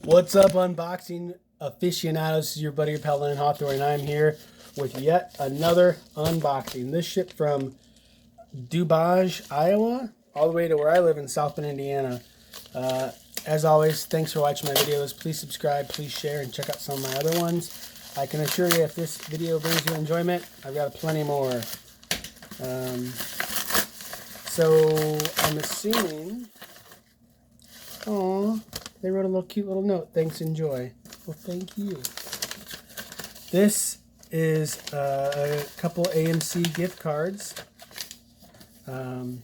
What's up, unboxing aficionados? This is your buddy pal Lynn Hawthorne, and I'm here with yet another unboxing. This shipped from Dubage, Iowa, all the way to where I live in South Bend, Indiana. As always, thanks for watching my videos. Please subscribe, please share, and check out some of my other ones. I can assure you, if this video brings you enjoyment, I've got plenty more. So I'm assuming, they wrote a little cute little note. Thanks, enjoy. Well, thank you. This is a couple AMC gift cards. So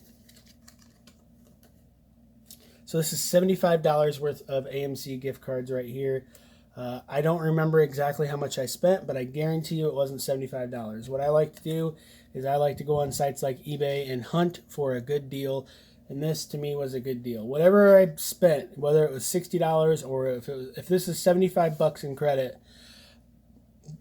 this is $75 worth of AMC gift cards right here. I don't remember exactly how much I spent, but I guarantee you it wasn't $75. What I like to do is I like to go on sites like eBay and hunt for a good deal. And this, to me, was a good deal. Whatever I spent, whether it was $60 or if this is $75 in credit,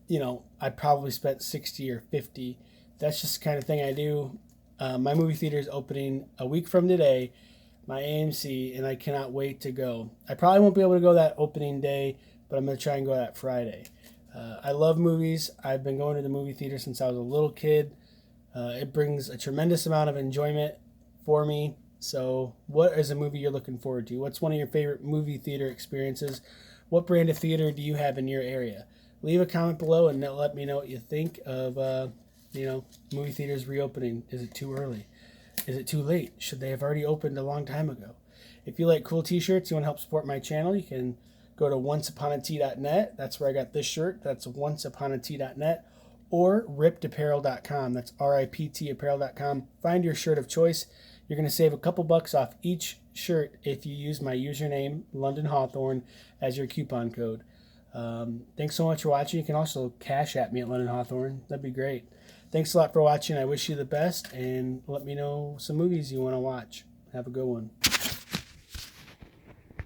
you know, I probably spent 60 or 50. That's just the kind of thing I do. My movie theater is opening a week from today, my AMC, and I cannot wait to go. I probably won't be able to go that opening day, but I'm going to try and go that Friday. I love movies. I've been going to the movie theater since I was a little kid. It brings a tremendous amount of enjoyment for me. So what is a movie you're looking forward to? What's one of your favorite movie theater experiences? What brand of theater do you have in your area? Leave a comment below and let me know what you think of, movie theaters reopening. Is it too early? Is it too late? Should they have already opened a long time ago? If you like cool t-shirts, you want to help support my channel, you can go to onceuponat.net. That's where I got this shirt. That's onceuponat.net. Or riptapparel.com. That's RIPT apparel.com. Find your shirt of choice. You're going to save a couple bucks off each shirt if you use my username, London Hawthorne, as your coupon code. Thanks so much for watching. You can also cash at me at London Hawthorne. That'd be great. Thanks a lot for watching. I wish you the best, and let me know some movies you want to watch. Have a good one.